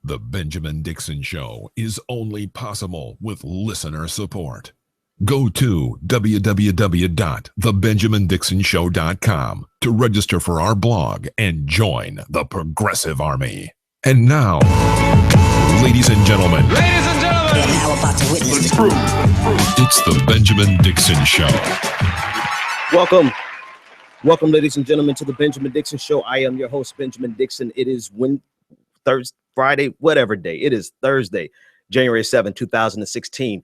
The Benjamin Dixon Show is only possible with listener support. Go to www.thebenjamindixonshow.com to register for our blog and join the Progressive Army. And now, ladies and gentlemen, You're now about to witness the truth. It's the Benjamin Dixon Show. Welcome, ladies and gentlemen, to the Benjamin Dixon Show. I am your host, Benjamin Dixon. It is Thursday, Friday, whatever day. It is Thursday, January 7, 2016.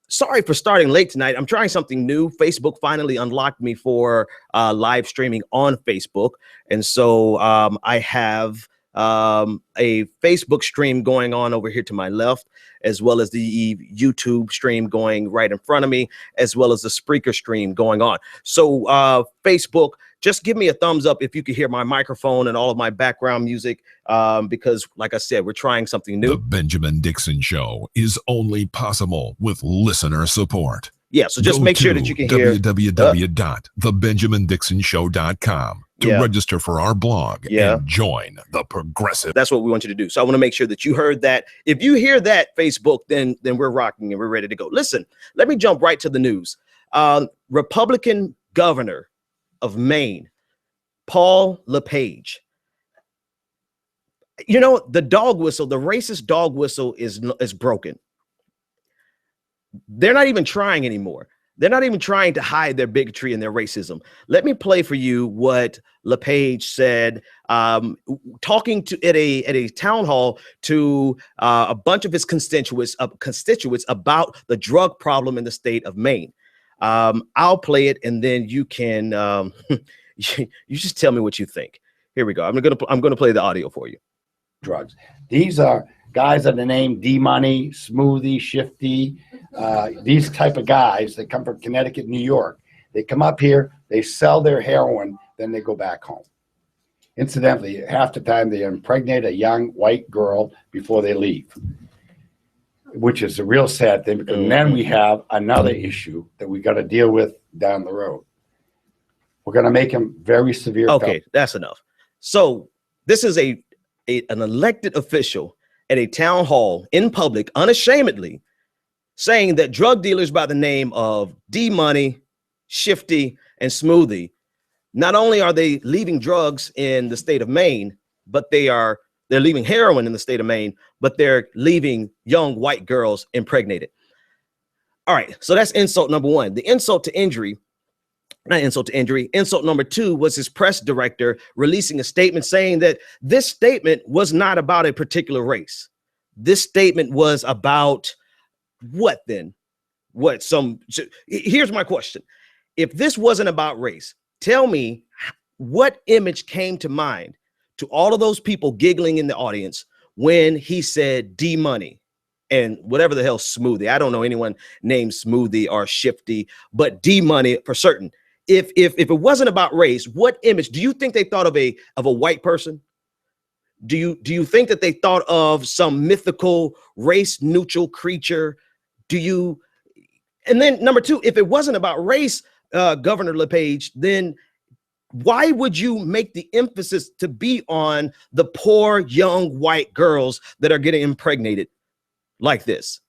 Sorry for starting late tonight. I'm trying something new. Facebook finally unlocked me for live streaming on Facebook. And so I have a Facebook stream going on over here to my left, as well as the YouTube stream going right in front of me, as well as the Spreaker stream going on. So Facebook, just give me a thumbs up if you can hear my microphone and all of my background music, because like I said, we're trying something new. The Benjamin Dixon Show is only possible with listener support. Yeah, so just make sure that you can hear www.thebenjamindixonshow.com to register for our blog and join the Progressive. That's what we want you to do. So I want to make sure that you heard that. If you hear that, Facebook, then we're rocking and we're ready to go. Listen, let me jump right to the news. Republican governor of Maine, Paul LePage. You know, the dog whistle, the racist dog whistle is broken. They're not even trying anymore. They're not even trying to hide their bigotry and their racism. Let me play for you what LePage said, talking at a town hall to a bunch of his constituents about the drug problem in the state of Maine. I'll play it, and then you can you just tell me what you think. Here we go. I'm gonna play the audio for you. Drugs. These are guys of the name D-Money, Smoothie, Shifty, these type of guys that come from Connecticut, New York. They come up here, they sell their heroin, then they go back home. Incidentally, half the time they impregnate a young white girl before they leave, which is a real sad thing, because then we have another issue that we got to deal with down the road. We're going to make him very severe. Okay, that's enough. So this is an elected official at a town hall in public, unashamedly saying that drug dealers by the name of D-Money, Shifty, and Smoothie, not only are they leaving drugs in the state of Maine, but they're leaving heroin in the state of Maine, but they're leaving young white girls impregnated. All right, so that's insult number one. The insult number two was his press director releasing a statement saying that this statement was not about a particular race. This statement was about what then? Here's my question. If this wasn't about race, tell me what image came to mind to all of those people giggling in the audience when he said D-Money and whatever the hell Smoothie. I don't know anyone named Smoothie or Shifty, but D-Money for certain. If it wasn't about race, what image do you think they thought of a white person? Do you think that they thought of some mythical race neutral creature? And then number two, if it wasn't about race, Governor LePage, then why would you make the emphasis to be on the poor young white girls that are getting impregnated like this?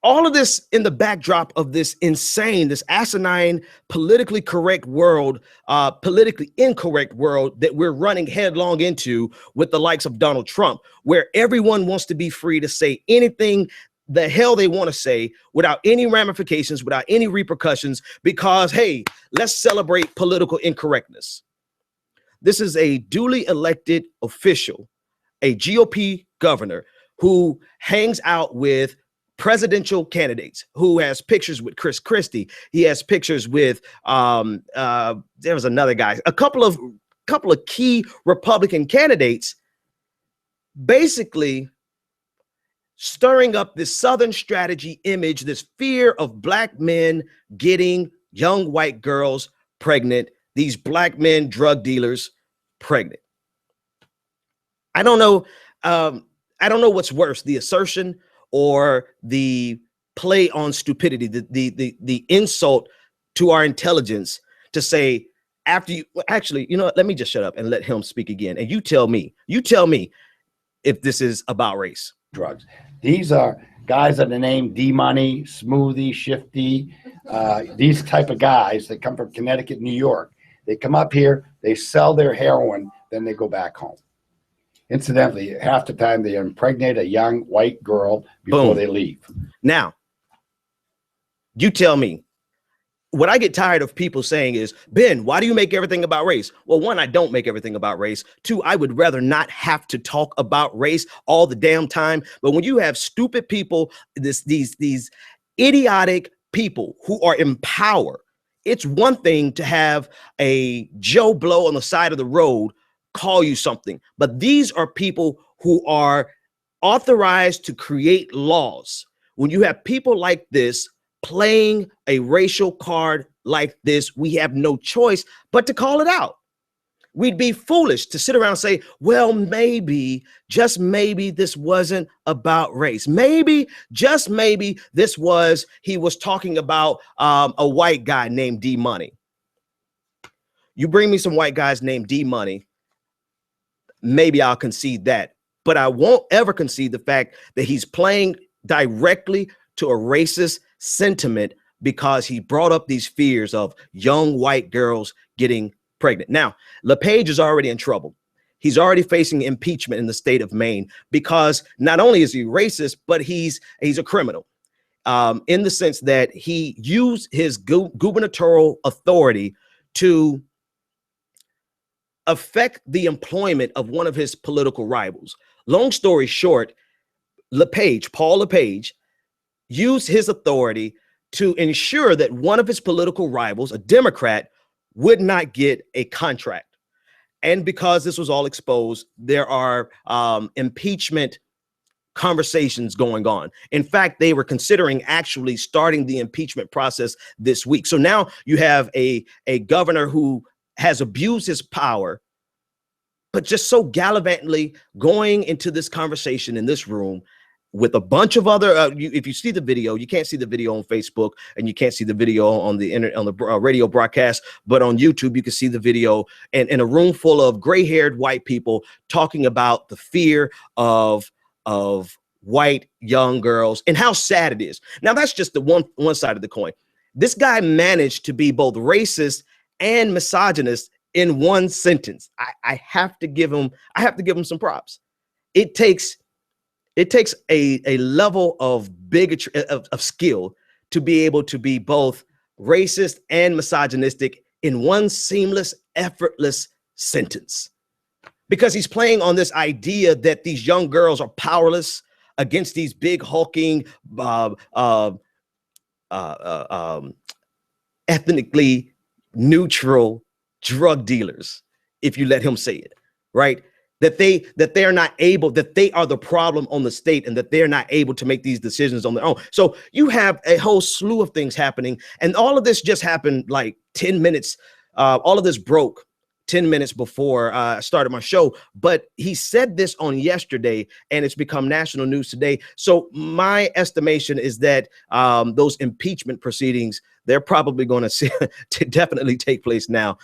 All of this in the backdrop of this insane, this asinine, politically incorrect world that we're running headlong into with the likes of Donald Trump, where everyone wants to be free to say anything the hell they want to say without any ramifications, without any repercussions, because, hey, let's celebrate political incorrectness. This is a duly elected official, a GOP governor who hangs out with presidential candidates, who has pictures with Chris Christie. He has pictures with there was another guy, a couple of key Republican candidates, basically stirring up this Southern strategy image, this fear of black men getting young white girls pregnant, these black men drug dealers pregnant. I don't know what's worse, the assertion or the play on stupidity, the insult to our intelligence to say after you, well, actually, you know what? Let me just shut up and let him speak again. And you tell me if this is about race. Drugs. These are guys that are named D-Money, Smoothie, Shifty, these type of guys that come from Connecticut, New York. They come up here, they sell their heroin, then they go back home. Incidentally, half the time they impregnate a young white girl before they leave. Now, you tell me. What I get tired of people saying is, Ben, why do you make everything about race? Well, one, I don't make everything about race. Two, I would rather not have to talk about race all the damn time. But when you have stupid people, these idiotic people who are in power, it's one thing to have a Joe Blow on the side of the road call you something. But these are people who are authorized to create laws. When you have people like this playing a racial card like this, we have no choice but to call it out. We'd be foolish to sit around and say, well, maybe, just maybe this wasn't about race. Maybe, just maybe he was talking about a white guy named D-Money. You bring me some white guys named D-Money, maybe I'll concede that. But I won't ever concede the fact that he's playing directly to a racist sentiment because he brought up these fears of young white girls getting pregnant. Now, LePage is already in trouble. He's already facing impeachment in the state of Maine because not only is he racist, but he's a criminal in the sense that he used his gubernatorial authority to affect the employment of one of his political rivals. Long story short, Paul LePage, used his authority to ensure that one of his political rivals, a Democrat, would not get a contract. And because this was all exposed, there are impeachment conversations going on. In fact, they were considering actually starting the impeachment process this week. So now you have a governor who has abused his power, but just so gallantly going into this conversation in this room with a bunch of other, if you see the video, you can't see the video on Facebook and you can't see the video on the internet, on the radio broadcast, but on YouTube, you can see the video and in a room full of gray-haired white people talking about the fear of white young girls and how sad it is. Now, that's just the one side of the coin. This guy managed to be both racist and misogynist in one sentence. I have to give him some props. It takes a level of bigotry, of skill to be able to be both racist and misogynistic in one seamless, effortless sentence. Because he's playing on this idea that these young girls are powerless against these big hulking, ethnically neutral drug dealers, if you let him say it, right? That they are not able, that they are the problem on the state and that they're not able to make these decisions on their own. So you have a whole slew of things happening. And all of this just happened like 10 minutes. All of this broke 10 minutes before I started my show. But he said this on yesterday and it's become national news today. So my estimation is that those impeachment proceedings, they're probably going to definitely take place now.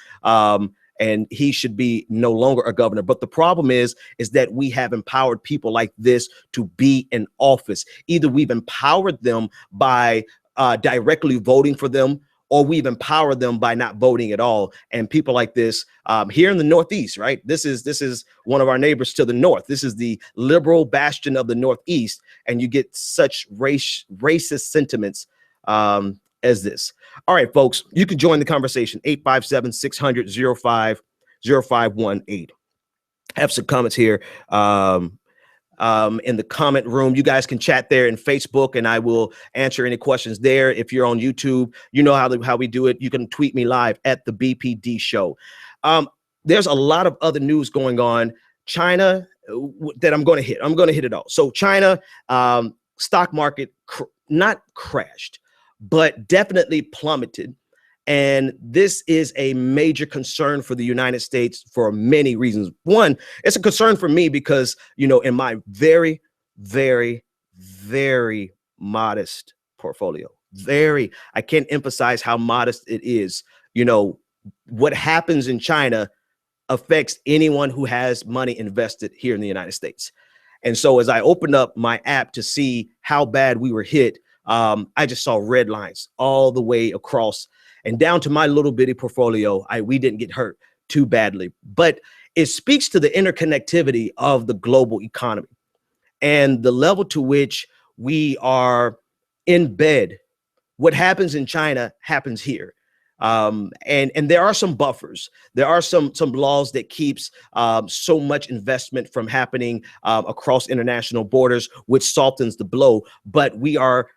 And he should be no longer a governor. But the problem is that we have empowered people like this to be in office. Either we've empowered them by directly voting for them, or we've empowered them by not voting at all. And people like this here in the Northeast, right? This is one of our neighbors to the north. This is the liberal bastion of the Northeast. And you get such racist sentiments as this. All right, folks, you can join the conversation, 857-600-0518. Have some comments here in the comment room. You guys can chat there in Facebook and I will answer any questions there. If you're on YouTube, you know how we do it. You can tweet me live at the BPD show. There's a lot of other news going on. China that I'm going to hit. I'm going to hit it all. So China stock market not crashed, but definitely plummeted. And this is a major concern for the United States for many reasons. One, it's a concern for me because, you know, in my very, very, very modest portfolio, I can't emphasize how modest it is. You know, what happens in China affects anyone who has money invested here in the United States. And so as I opened up my app to see how bad we were hit, I just saw red lines all the way across and down to my little bitty portfolio. We didn't get hurt too badly, but it speaks to the interconnectivity of the global economy and the level to which we are in bed. What happens in China happens here. And there are some buffers. There are some laws that keeps so much investment from happening across international borders, which softens the blow. But we are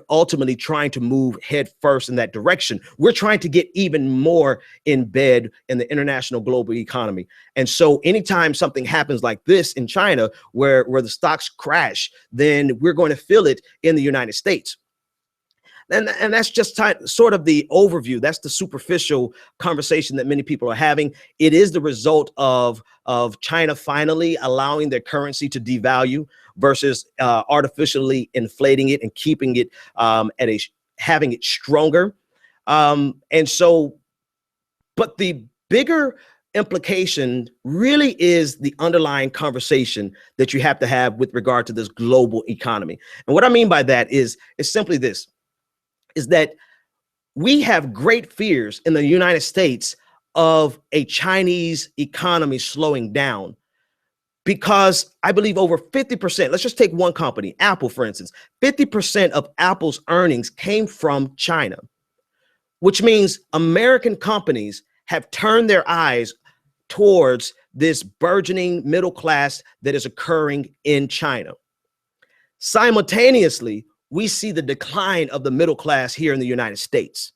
ultimately trying to move head first in that direction. We're trying to get even more in bed in the international global economy. And so anytime something happens like this in China, where the stocks crash, then we're going to feel it in the United States. And that's just sort of the overview. That's the superficial conversation that many people are having. It is the result of China finally allowing their currency to devalue versus artificially inflating it and keeping it having it stronger. And so, but the bigger implication really is the underlying conversation that you have to have with regard to this global economy. And what I mean by that is simply this. Is that we have great fears in the United States of a Chinese economy slowing down, because I believe over 50%, let's just take one company, Apple, for instance, 50% of Apple's earnings came from China, which means American companies have turned their eyes towards this burgeoning middle class that is occurring in China. Simultaneously, we see the decline of the middle class here in the United States.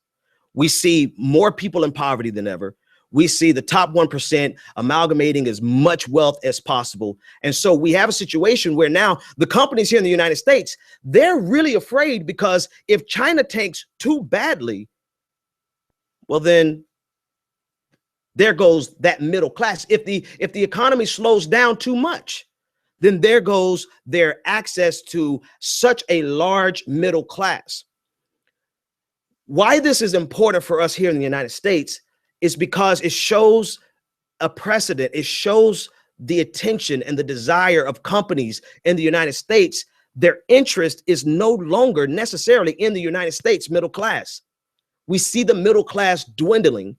We see more people in poverty than ever. We see the top 1% amalgamating as much wealth as possible. And so we have a situation where now the companies here in the United States, they're really afraid, because if China tanks too badly, well, then there goes that middle class. If the economy slows down too much, then there goes their access to such a large middle class. Why this is important for us here in the United States is because it shows a precedent. It shows the attention and the desire of companies in the United States. Their interest is no longer necessarily in the United States middle class. We see the middle class dwindling.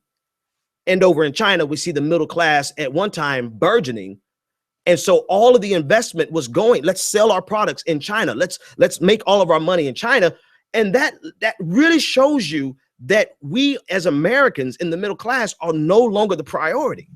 And over in China, we see the middle class at one time burgeoning. And so all of the investment was going, let's sell our products in China. Let's make all of our money in China. And that really shows you that we as Americans in the middle class are no longer the priority.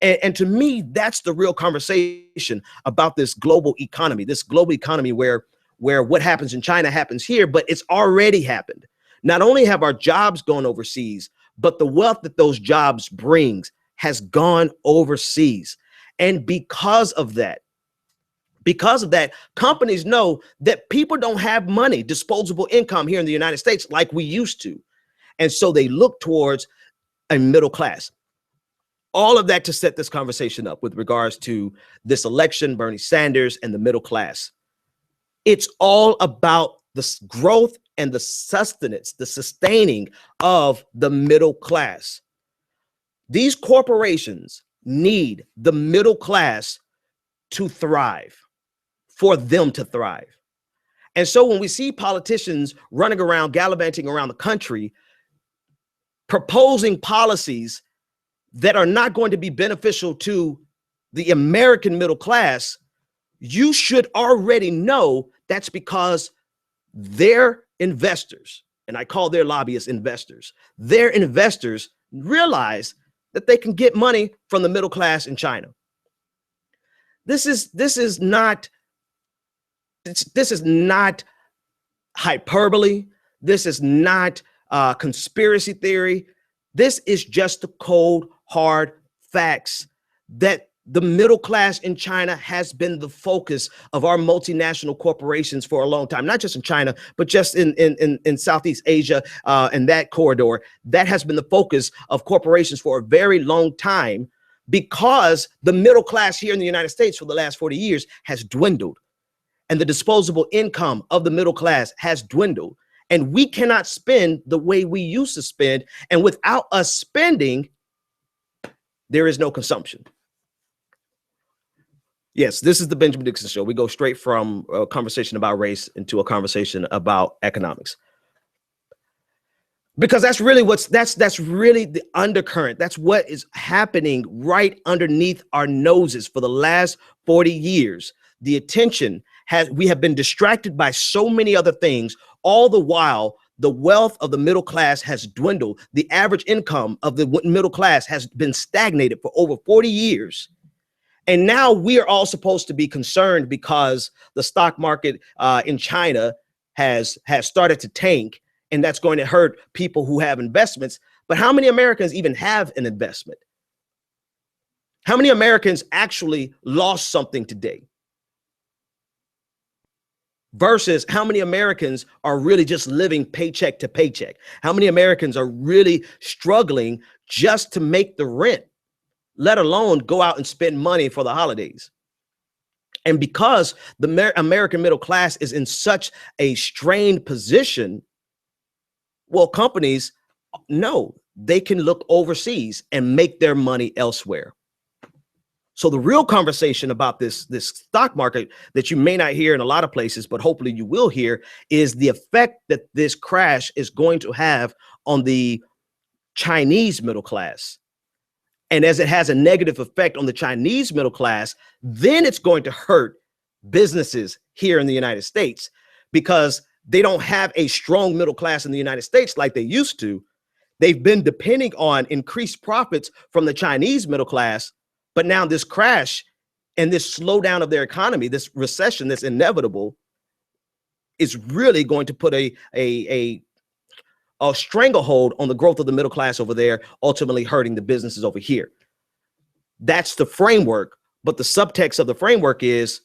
And to me, that's the real conversation about this global economy where what happens in China happens here, but it's already happened. Not only have our jobs gone overseas, but the wealth that those jobs brings has gone overseas. And because of that, companies know that people don't have money, disposable income here in the United States like we used to. And so they look towards a middle class. All of that to set this conversation up with regards to this election, Bernie Sanders and the middle class. It's all about the growth and the sustenance, the sustaining of the middle class. These corporations need the middle class to thrive, for them to thrive. And so when we see politicians running around, gallivanting around the country, proposing policies that are not going to be beneficial to the American middle class, you should already know that's because their investors, and I call their lobbyists investors, their investors realize that they can get money from the middle class in China. This is not hyperbole. This is not conspiracy theory. This is just the cold, hard facts that the middle class in China has been the focus of our multinational corporations for a long time, not just in China, but just in Southeast Asia and that corridor. That has been the focus of corporations for a very long time, because the middle class here in the United States for the last 40 years has dwindled, and the disposable income of the middle class has dwindled. And we cannot spend the way we used to spend. And without us spending, there is no consumption. Yes, this is the Benjamin Dixon Show. We go straight from a conversation about race into a conversation about economics. Because that's really that's really the undercurrent. That's what is happening right underneath our noses for the last 40 years. The attention we have been distracted by so many other things. All the while, the wealth of the middle class has dwindled. The average income of the middle class has been stagnated for over 40 years. And now we are all supposed to be concerned because the stock market in China has started to tank, and that's going to hurt people who have investments. But how many Americans even have an investment? How many Americans actually lost something today? Versus how many Americans are really just living paycheck to paycheck? How many Americans are really struggling just to make the rent, let alone go out and spend money for the holidays? And because the American middle class is in such a strained position, well, companies know they can look overseas and make their money elsewhere. So the real conversation about this stock market that you may not hear in a lot of places, but hopefully you will hear, is the effect that this crash is going to have on the Chinese middle class. And as it has a negative effect on the Chinese middle class, then it's going to hurt businesses here in the United States, because they don't have a strong middle class in the United States like they used to. They've been depending on increased profits from the Chinese middle class. But now this crash and this slowdown of their economy, this recession that's inevitable, is really going to put a stranglehold on the growth of the middle class over there, ultimately hurting the businesses over here. That's the framework. But the subtext of the framework is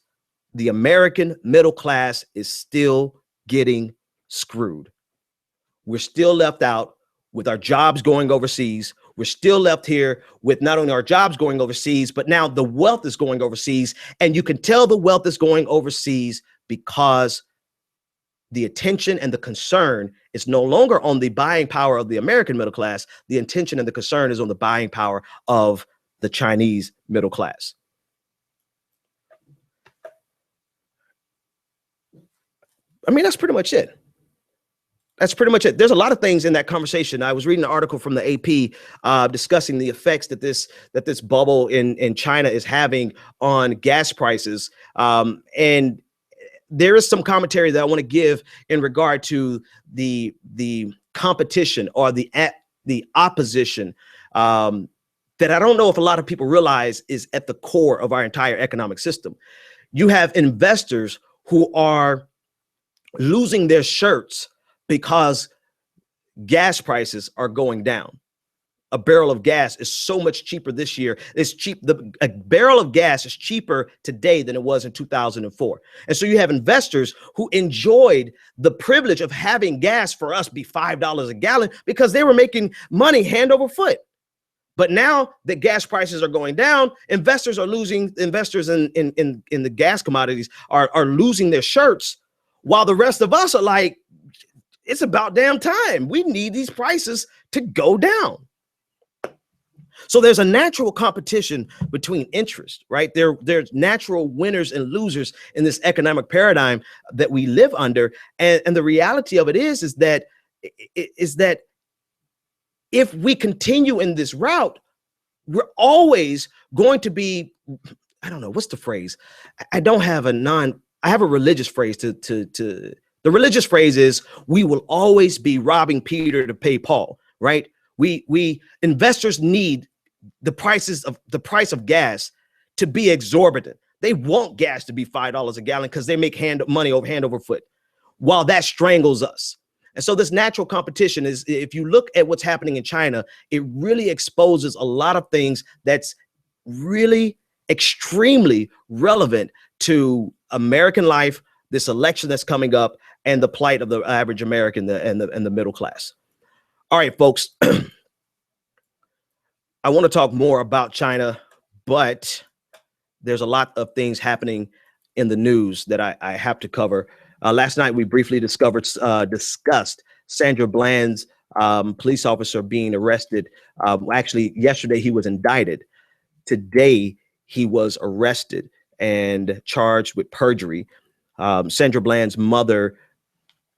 the American middle class is still getting screwed. We're still left out with our jobs going overseas. We're still left here with not only our jobs going overseas, but now the wealth is going overseas. And you can tell the wealth is going overseas because the attention and the concern is no longer on the buying power of the American middle class. The attention and the concern is on the buying power of the Chinese middle class. I mean, that's pretty much it. That's pretty much it. There's a lot of things in that conversation. I was reading an article from the AP discussing the effects that this bubble in China is having on gas prices. And there is some commentary that I want to give in regard to the competition or the opposition that I don't know if a lot of people realize is at the core of our entire economic system. You have investors who are losing their shirts because gas prices are going down. A barrel of gas is so much cheaper this year. It's cheap. A barrel of gas is cheaper today than it was in 2004. And so you have investors who enjoyed the privilege of having gas for us be $5 a gallon because they were making money hand over foot. But now that gas prices are going down, investors in the gas commodities are losing their shirts, while the rest of us are like, it's about damn time. We need these prices to go down. So there's a natural competition between interest, right? There's natural winners and losers in this economic paradigm that we live under. And the reality of it is that if we continue in this route, we're always going to be, I don't know, what's the phrase? I have a religious phrase the religious phrase is, we will always be robbing Peter to pay Paul, right? We investors need the price of gas to be exorbitant. They want gas to be $5 a gallon because they make hand over foot, while that strangles us. And so this natural competition is, if you look at what's happening in China, it really exposes a lot of things that's really extremely relevant to American life, this election that's coming up, and the plight of the average American and the middle class. All right, folks. I want to talk more about China, but there's a lot of things happening in the news that I have to cover. Last night, we briefly discussed Sandra Bland's police officer being arrested. Actually, yesterday he was indicted. Today, he was arrested and charged with perjury. Sandra Bland's mother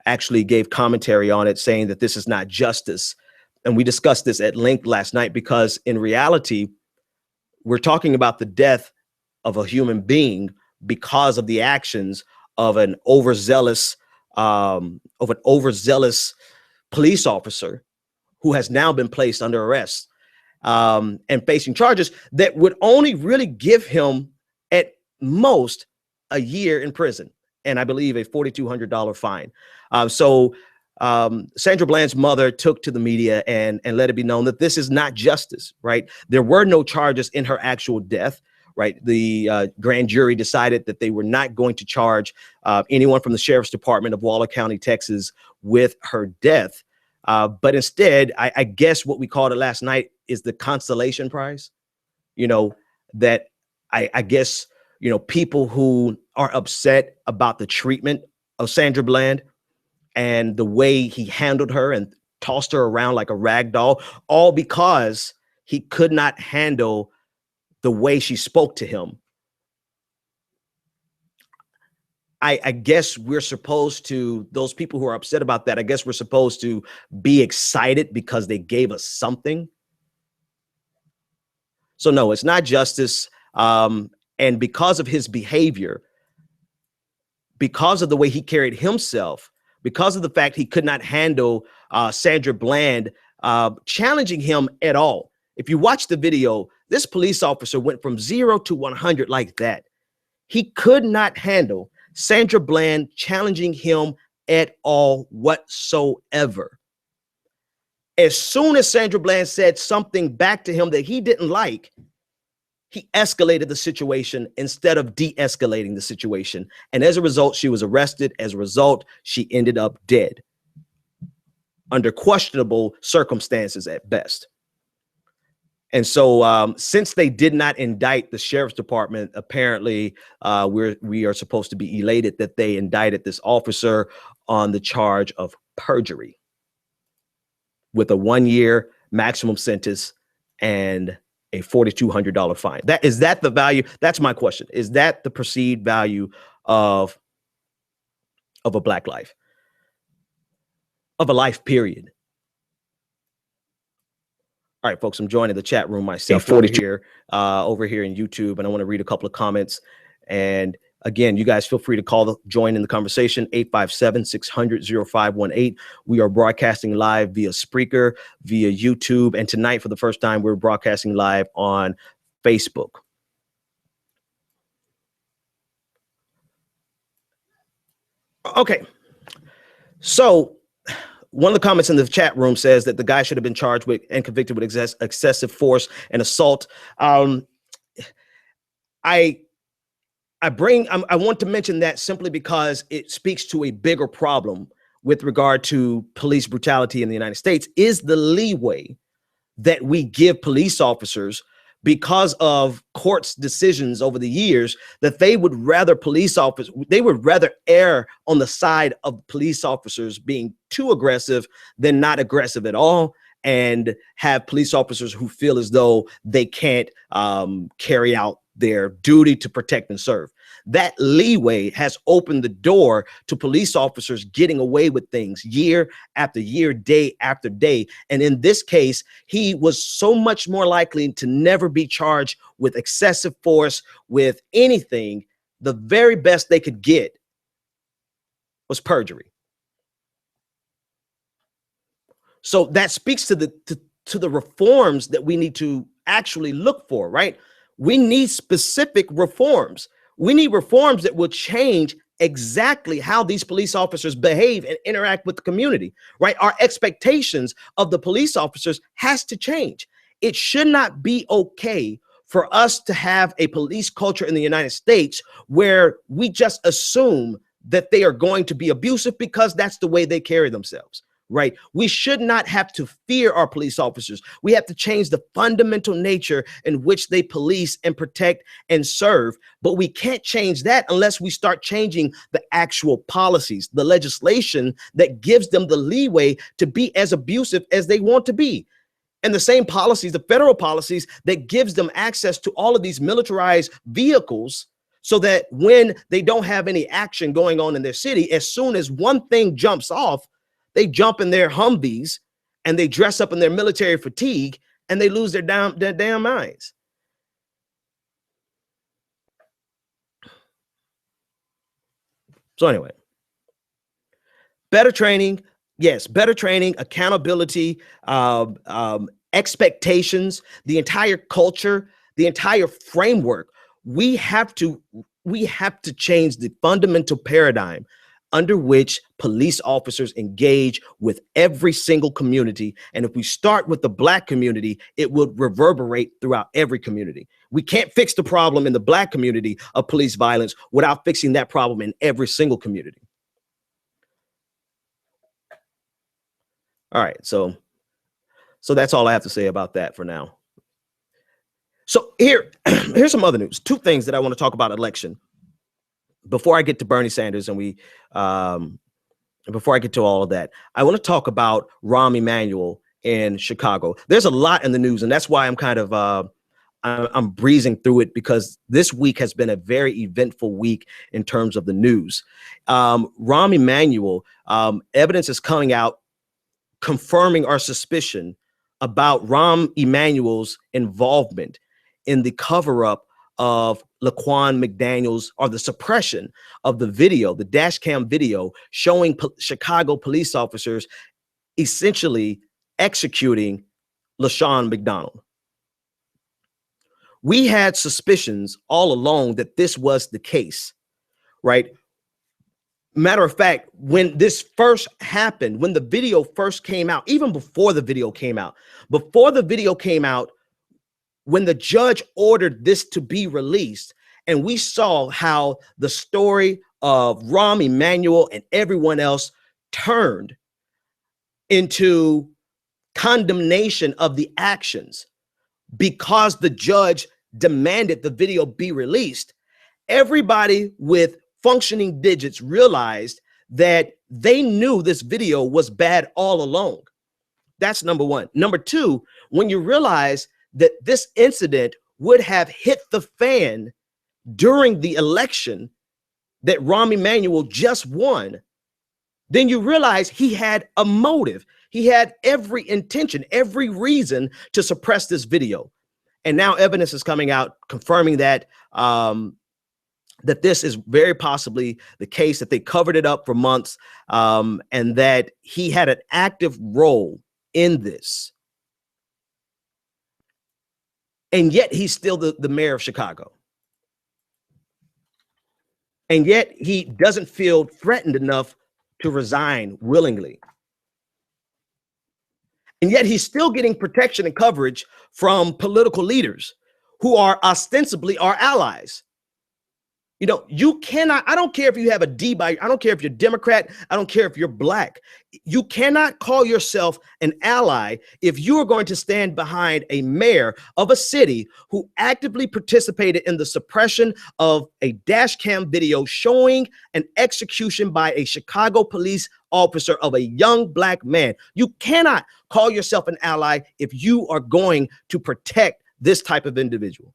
actually gave commentary on it, saying that this is not justice. And we discussed this at length last night because in reality, we're talking about the death of a human being because of the actions of an overzealous police officer who has now been placed under arrest and facing charges that would only really give him at most a year in prison, and I believe a $4,200 fine. Sandra Bland's mother took to the media and let it be known that this is not justice, right? There were no charges in her actual death, right? The grand jury decided that they were not going to charge anyone from the Sheriff's Department of Waller County, Texas, with her death. But instead, I guess what we called it last night is the consolation prize, that I guess, people who are upset about the treatment of Sandra Bland and the way he handled her and tossed her around like a rag doll, all because he could not handle the way she spoke to him. I guess we're supposed to, those people who are upset about that, I guess we're supposed to be excited because they gave us something. So no, it's not justice. And because of his behavior, because of the way he carried himself, because of the fact he could not handle Sandra Bland challenging him at all. If you watch the video, this police officer went from 0 to 100 like that. He could not handle Sandra Bland challenging him at all whatsoever. As soon as Sandra Bland said something back to him that he didn't like, he escalated the situation instead of de-escalating the situation. And as a result, she was arrested. As a result, she ended up dead under questionable circumstances at best. And so since they did not indict the Sheriff's Department, apparently we are supposed to be elated that they indicted this officer on the charge of perjury with a 1-year maximum sentence and a $4,200 fine. Is that the value? That's my question. Is that the perceived value of a black life, of a life period? All right, folks, I'm joining the chat room myself over here in YouTube, and I want to read a couple of comments. And again, you guys feel free to join in the conversation, 857-600-0518. We are broadcasting live via Spreaker, via YouTube, and tonight, for the first time, we're broadcasting live on Facebook. Okay, so one of the comments in the chat room says that the guy should have been charged with and convicted with excessive force and assault. I want to mention that simply because it speaks to a bigger problem with regard to police brutality in the United States, is the leeway that we give police officers because of courts' decisions over the years that they would rather err on the side of police officers being too aggressive than not aggressive at all, and have police officers who feel as though they can't carry out their duty to protect and serve. That leeway has opened the door to police officers getting away with things year after year, day after day. And in this case, he was so much more likely to never be charged with excessive force, with anything. The very best they could get was perjury. So that speaks to the reforms that we need to actually look for, right? We need specific reforms. We need reforms that will change exactly how these police officers behave and interact with the community, right? Our expectations of the police officers has to change. It should not be okay for us to have a police culture in the United States where we just assume that they are going to be abusive because that's the way they carry themselves, right? We should not have to fear our police officers. We have to change the fundamental nature in which they police and protect and serve. But we can't change that unless we start changing the actual policies, the legislation that gives them the leeway to be as abusive as they want to be. And the same policies, the federal policies that gives them access to all of these militarized vehicles, so that when they don't have any action going on in their city, as soon as one thing jumps off, they jump in their Humvees and they dress up in their military fatigue and they lose their damn minds. So anyway, better training, yes, better training, accountability, expectations, the entire culture, the entire framework. We have to change the fundamental paradigm under which police officers engage with every single community. And if we start with the Black community, it will reverberate throughout every community. We can't fix the problem in the Black community of police violence without fixing that problem in every single community. All right, so that's all I have to say about that for now. So here's some other news. Two things that I want to talk about election before I get to Bernie Sanders and before I get to all of that. I want to talk about Rahm Emanuel in Chicago. There's a lot in the news, and that's why I'm kind of I'm breezing through it, because this week has been a very eventful week in terms of the news. Rahm Emanuel, evidence is coming out confirming our suspicion about Rahm Emanuel's involvement in the cover-up of Laquan McDaniel's, or the suppression of the video, the dash cam video showing Chicago police officers essentially executing LaShawn McDonald. We had suspicions all along that this was the case, right? Matter of fact, when this first happened, when the video first came out, even before the video came out, when the judge ordered this to be released, and we saw how the story of Rahm Emanuel and everyone else turned into condemnation of the actions because the judge demanded the video be released, everybody with functioning digits realized that they knew this video was bad all along. That's number one. Number two, when you realize that this incident would have hit the fan during the election that Rahm Emanuel just won, then you realize he had a motive. He had every intention, every reason to suppress this video. And now evidence is coming out confirming that that this is very possibly the case, that they covered it up for months, and that he had an active role in this. And yet he's still the mayor of Chicago. And yet he doesn't feel threatened enough to resign willingly. And yet he's still getting protection and coverage from political leaders who are ostensibly our allies. You know, you cannot, I don't care if you have a D by, I don't care if you're Democrat, I don't care if you're Black. You cannot call yourself an ally if you are going to stand behind a mayor of a city who actively participated in the suppression of a dash cam video showing an execution by a Chicago police officer of a young Black man. You cannot call yourself an ally if you are going to protect this type of individual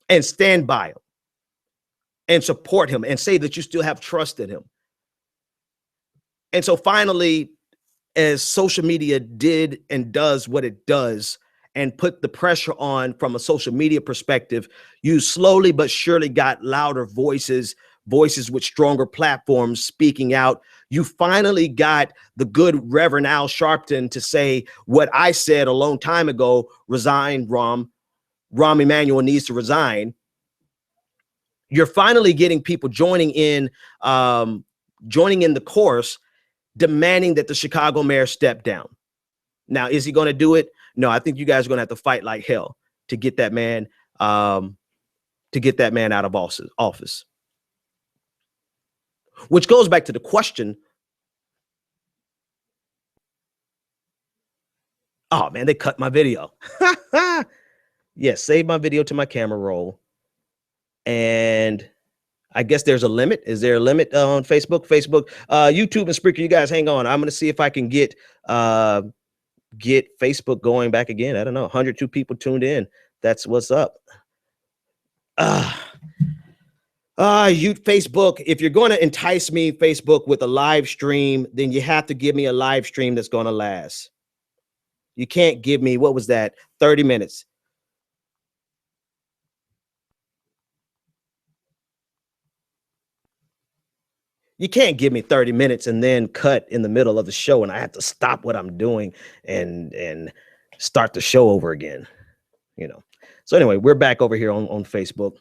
and stand by him and support him and say that you still have trust in him. And so finally, as social media did and does what it does and put the pressure on from a social media perspective, you slowly but surely got louder voices with stronger platforms speaking out. You finally got the good Reverend Al Sharpton to say what I said a long time ago: resign, Rahm Emanuel needs to resign. You're finally getting people joining in the chorus, demanding that the Chicago mayor step down. Now, is he going to do it? No, I think you guys are going to have to fight like hell to get that man out of office. Which goes back to the question: Oh man, they cut my video. Yes, save my video to my camera roll. And I guess there's a limit. Is there a limit on Facebook? YouTube and Spreaker, you guys hang on. I'm gonna see if I can get Facebook going back again. I don't know. 102 people tuned in. That's what's up. You Facebook, if you're going to entice me, Facebook, with a live stream, then you have to give me a live stream that's going to last. You can't give me, what was that, 30 minutes. You can't give me 30 minutes and then cut in the middle of the show and I have to stop what I'm doing and start the show over again, you know. So anyway, we're back over here on Facebook.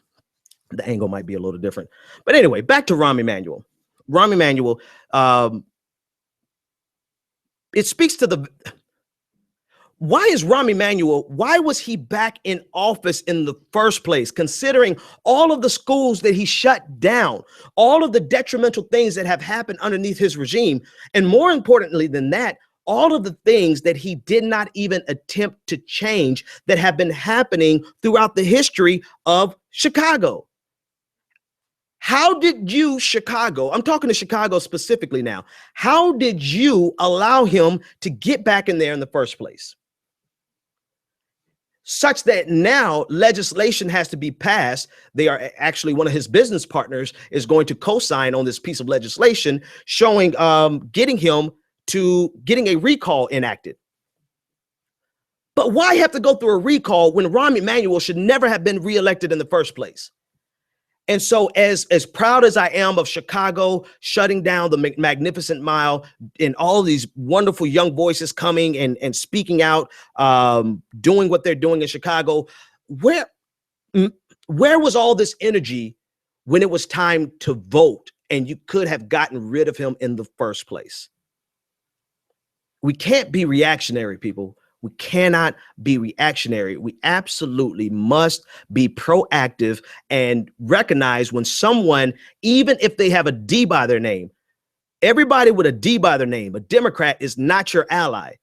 The angle might be a little different. But anyway, back to Rahm Emanuel. Rahm Emanuel, it speaks to the... Why is Rahm Emanuel, why was he back in office in the first place, considering all of the schools that he shut down, all of the detrimental things that have happened underneath his regime, and more importantly than that, all of the things that he did not even attempt to change that have been happening throughout the history of Chicago? How did you, Chicago, I'm talking to Chicago specifically now, how did you allow him to get back in there in the first place? Such that now legislation has to be passed. They are actually, one of his business partners is going to co-sign on this piece of legislation showing, getting a recall enacted. But why have to go through a recall when Rahm Emanuel should never have been reelected in the first place? And so as proud as I am of Chicago shutting down the Magnificent Mile and all these wonderful young voices coming and speaking out, doing what they're doing in Chicago, where was all this energy when it was time to vote and you could have gotten rid of him in the first place? We can't be reactionary, people. We cannot be reactionary. We absolutely must be proactive and recognize when someone, even if they have a D by their name, everybody with a D by their name, a Democrat is not your ally.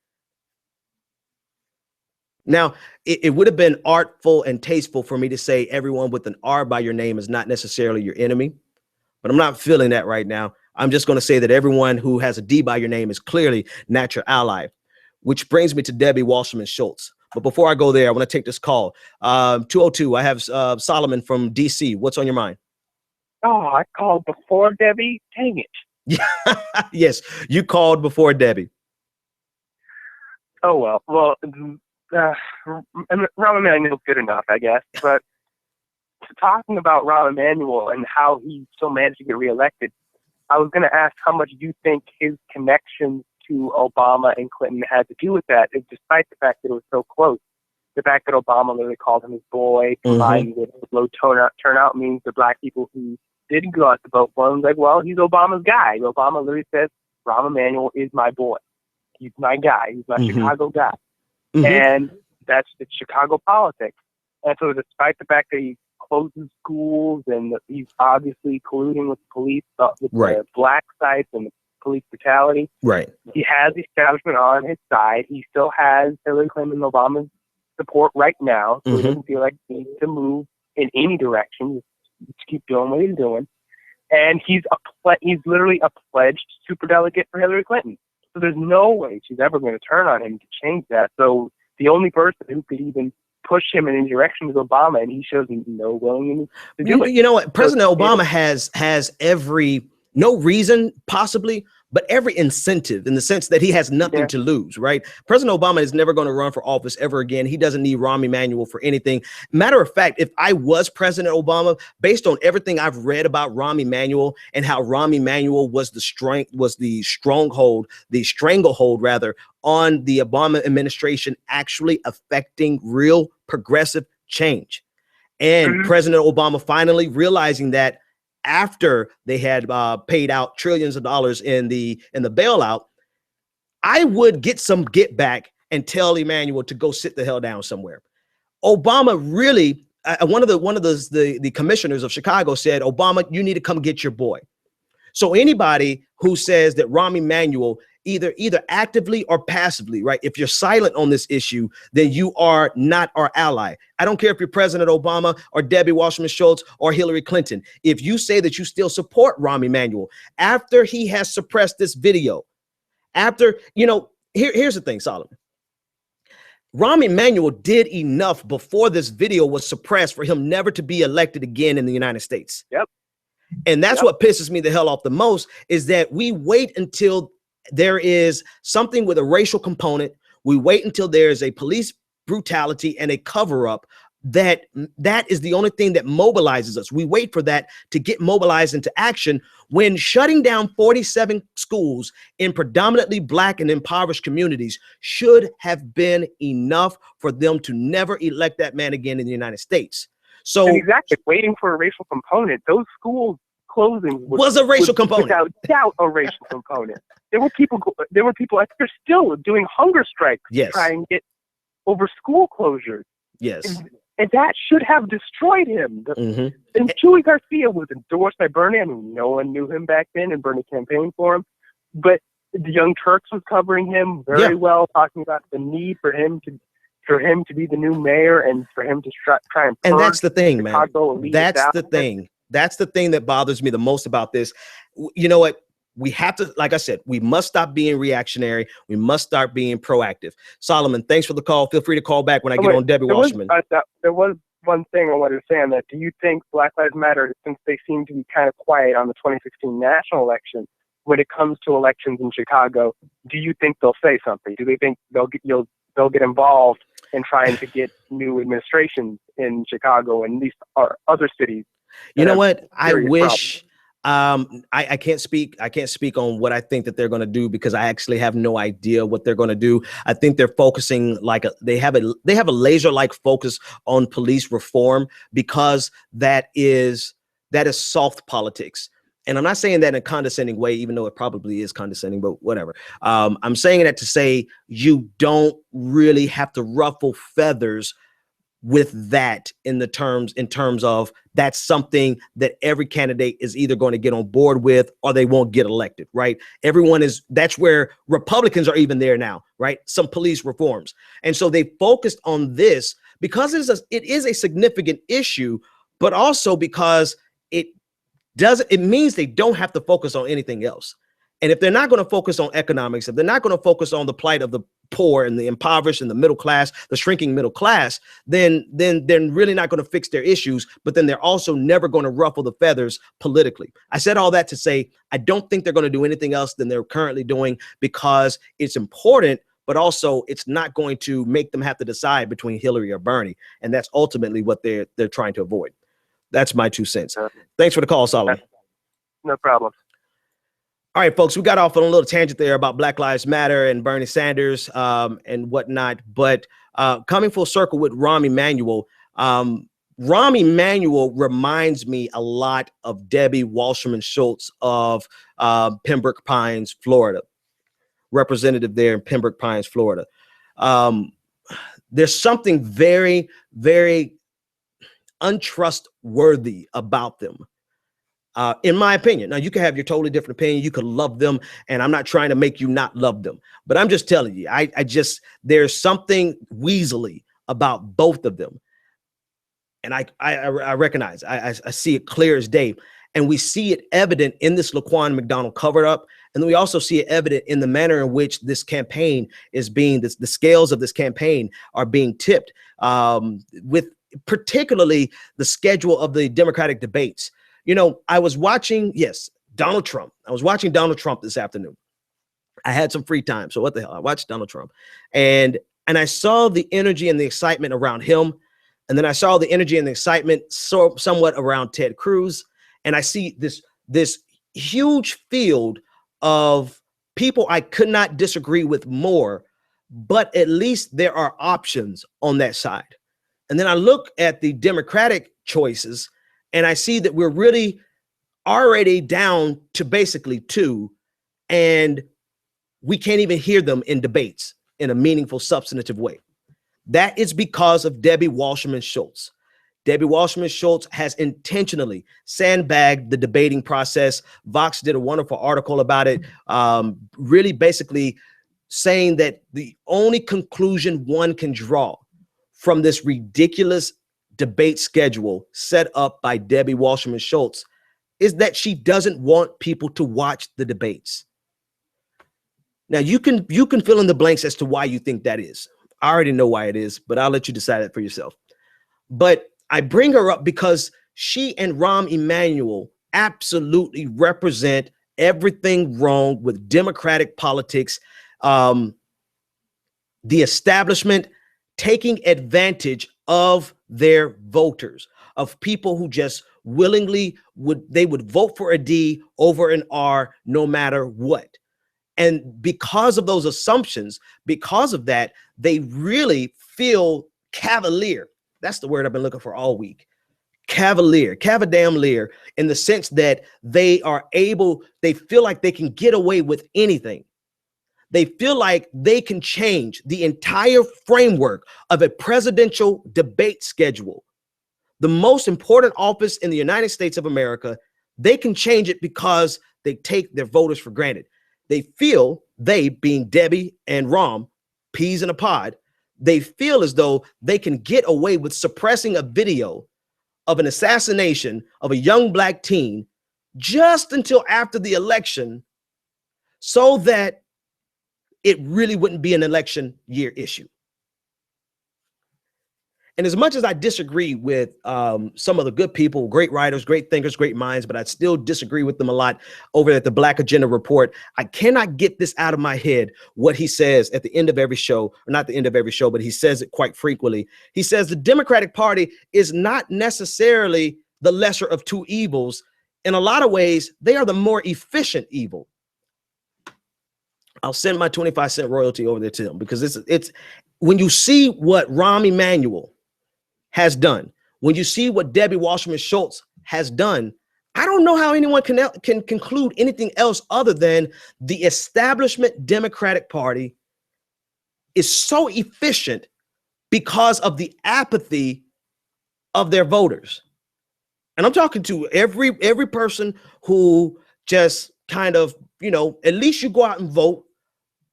Now, it would have been artful and tasteful for me to say everyone with an R by your name is not necessarily your enemy, but I'm not feeling that right now. I'm just going to say that everyone who has a D by your name is clearly not your ally. Which brings me to Debbie Wasserman Schultz. But before I go there, I want to take this call. 202, I have Solomon from DC. What's on your mind? Oh, I called before Debbie. Dang it. Yeah. Yes, you called before Debbie. Oh, well. Well, Rahm Emanuel's good enough, I guess. But talking about Rahm Emanuel and how he still managed to get reelected, I was going to ask how much you think his connections to Obama and Clinton had to do with that, despite the fact that it was so close. The fact that Obama literally called him his boy, combined with low turnout means the black people who didn't go out to vote for him, like, well, he's Obama's guy. Obama literally says, Rahm Emanuel is my boy. He's my guy. He's my Chicago guy. And that's the Chicago politics. And so despite the fact that he closes schools and he's obviously colluding with the police, with the black sites and the police brutality. Right. He has the establishment on his side. He still has Hillary Clinton and Obama's support right now, so he doesn't feel like he needs to move in any direction. Just keep doing what he's doing. And he's literally a pledged superdelegate for Hillary Clinton. So there's no way she's ever going to turn on him to change that. So the only person who could even push him in any direction is Obama, and he shows no willingness to do it. You know what? President Obama has no reason, possibly, but every incentive in the sense that he has nothing to lose, right? President Obama is never going to run for office ever again. He doesn't need Rahm Emanuel for anything. Matter of fact, if I was President Obama, based on everything I've read about Rahm Emanuel and how Rahm Emanuel was the stranglehold rather on the Obama administration, actually affecting real progressive change. And President Obama finally realizing that after they had paid out trillions of dollars in the bailout, I would get back and tell Emanuel to go sit the hell down somewhere. Obama really, one of the commissioners of Chicago said, Obama, you need to come get your boy. So anybody who says that Rahm Emanuel either actively or passively, right? If you're silent on this issue, then you are not our ally. I don't care if you're President Obama or Debbie Wasserman Schultz or Hillary Clinton. If you say that you still support Rahm Emanuel after he has suppressed this video, after, here's the thing, Solomon. Rahm Emanuel did enough before this video was suppressed for him never to be elected again in the United States. Yep. And that's what pisses me the hell off the most, is that we wait until there is something with a racial component. We wait until there is a police brutality and a cover up. That is the only thing that mobilizes us. We wait for that to get mobilized into action, when shutting down 47 schools in predominantly Black and impoverished communities should have been enough for them to never elect that man again in the United States. So and exactly, waiting for a racial component. Those schools closing was a racial component. Without doubt, a racial component. There were people. I think they're still doing hunger strikes to try and get over school closures. Yes. And that should have destroyed him. And Chewy Garcia was endorsed by Bernie. I mean, no one knew him back then, and Bernie campaigned for him. But the Young Turks was covering him very well, talking about the need for him to be the new mayor and for him to try and. And that's the thing, man. That's the establishment. thing. That's the thing that bothers me the most about this. You know what? We have to, like I said, we must stop being reactionary. We must start being proactive. Solomon, thanks for the call. Feel free to call back when I get on Debbie Wasserman. There was one thing I wanted to say on that. Do you think Black Lives Matter, since they seem to be kind of quiet on the 2016 national election, when it comes to elections in Chicago, do you think they'll say something? Do they think they'll get involved in trying to get new administrations in Chicago and these other cities? You know what? I wish. I can't speak on what I think that they're going to do, because I actually have no idea what they're going to do. I think they're focusing they have a laser-like focus on police reform, because that is soft politics. And I'm not saying that in a condescending way, even though it probably is condescending, but whatever. I'm saying that to say you don't really have to ruffle feathers with that in terms of that's something that every candidate is either going to get on board with or they won't get elected, right? That's where Republicans are even there now, right? Some police reforms. And so they focused on this because it is a significant issue, but also because it means they don't have to focus on anything else. And if they're not going to focus on economics, if they're not going to focus on the plight of the poor and the impoverished and the middle class, the shrinking middle class, then they're really not going to fix their issues. But then they're also never going to ruffle the feathers politically. I said all that to say, I don't think they're going to do anything else than they're currently doing, because it's important, but also it's not going to make them have to decide between Hillary or Bernie. And that's ultimately what they're trying to avoid. That's my 2 cents. Thanks for the call, Solomon. No problem. All right, folks, we got off on a little tangent there about Black Lives Matter and Bernie Sanders and whatnot. But coming full circle with Rahm Emanuel, Rahm Emanuel reminds me a lot of Debbie Wasserman Schultz of Pembroke Pines, Florida, representative there in Pembroke Pines, Florida. There's something very, very untrustworthy about them. In my opinion. Now, you can have your totally different opinion. You could love them, and I'm not trying to make you not love them, but I'm just telling you, there's something weaselly about both of them. And I recognize, I see it clear as day. And we see it evident in this Laquan McDonald cover up. And then we also see it evident in the manner in which this campaign is the scales of this campaign are being tipped, with particularly the schedule of the Democratic debates. You know, I was watching, Donald Trump. I was watching Donald Trump this afternoon. I had some free time. So what the hell? I watched Donald Trump. And I saw the energy and the excitement around him. And then I saw the energy and the excitement somewhat around Ted Cruz. And I see this huge field of people I could not disagree with more, but at least there are options on that side. And then I look at the Democratic choices, and I see that we're really already down to basically 2, and we can't even hear them in debates in a meaningful, substantive way. That is because of Debbie Wasserman Schultz. Debbie Wasserman Schultz has intentionally sandbagged the debating process. Vox did a wonderful article about it, really basically saying that the only conclusion one can draw from this ridiculous debate schedule set up by Debbie Wasserman Schultz is that she doesn't want people to watch the debates. Now you can fill in the blanks as to why you think that is. I already know why it is, but I'll let you decide that for yourself. But I bring her up because she and Rahm Emanuel absolutely represent everything wrong with Democratic politics. The establishment taking advantage of their voters, of people who just willingly would vote for a D over an R no matter what. And because of those assumptions, because of that, they really feel cavalier. That's the word I've been looking for all week. Cavalier, cavadamlier, in the sense that they feel like they can get away with anything. They feel like they can change the entire framework of a presidential debate schedule. The most important office in the United States of America, they can change it because they take their voters for granted. They feel, they being Debbie and Rahm, peas in a pod, they feel as though they can get away with suppressing a video of an assassination of a young black teen just until after the election so that it really wouldn't be an election year issue. And as much as I disagree with some of the good people, great writers, great thinkers, great minds, but I still disagree with them a lot over at the Black Agenda Report, I cannot get this out of my head, what he says at the end of every show, or not the end of every show, but he says it quite frequently. He says the Democratic Party is not necessarily the lesser of two evils. In a lot of ways, they are the more efficient evil. I'll send my 25-cent royalty over there to him, because it's when you see what Rahm Emanuel has done, when you see what Debbie Wasserman Schultz has done, I don't know how anyone can conclude anything else other than the establishment Democratic Party is so efficient because of the apathy of their voters. And I'm talking to every person who just kind of, at least you go out and vote,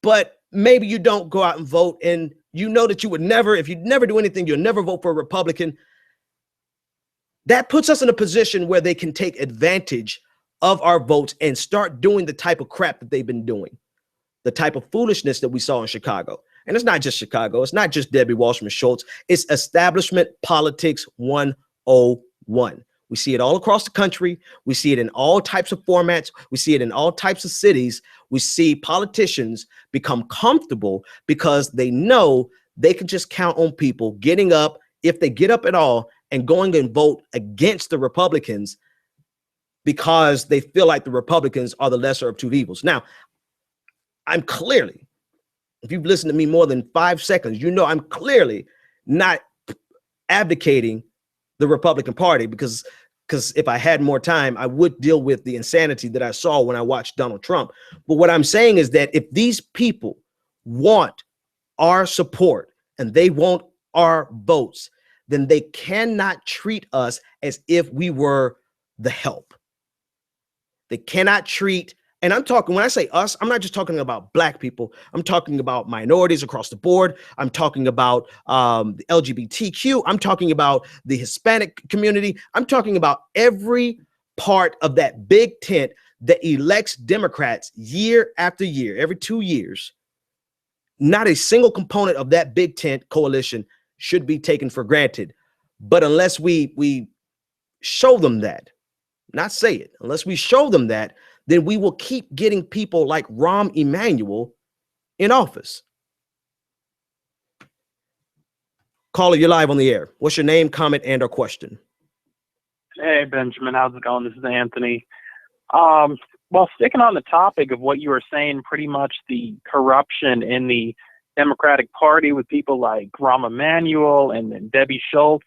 but maybe you don't go out and vote, and you know that you would never, if you never do anything, you'll never vote for a Republican. That puts us in a position where they can take advantage of our votes and start doing the type of crap that they've been doing, the type of foolishness that we saw in Chicago. And it's not just Chicago. It's not just Debbie Wasserman Schultz. It's establishment politics 101. We see it all across the country. We see it in all types of formats. We see it in all types of cities. We see politicians become comfortable because they know they can just count on people getting up, if they get up at all, and going and vote against the Republicans because they feel like the Republicans are the lesser of two evils. Now, I'm clearly, if you've listened to me more than 5 seconds, I'm clearly not abdicating the Republican Party, because if I had more time, I would deal with the insanity that I saw when I watched Donald Trump. But what I'm saying is that if these people want our support and they want our votes, then they cannot treat us as if we were the help. They cannot treat, and I'm talking, when I say us, I'm not just talking about black people. I'm talking about minorities across the board. I'm talking about the LGBTQ. I'm talking about the Hispanic community. I'm talking about every part of that big tent that elects Democrats year after year, every 2 years. Not a single component of that big tent coalition should be taken for granted. But unless we show them that, not say it, unless we show them that, then we will keep getting people like Rahm Emanuel in office. Caller, you're live on the air. What's your name, comment, and or question? Hey, Benjamin, how's it going? This is Anthony. Well, sticking on the topic of what you were saying, pretty much the corruption in the Democratic Party with people like Rahm Emanuel and Debbie Schultz.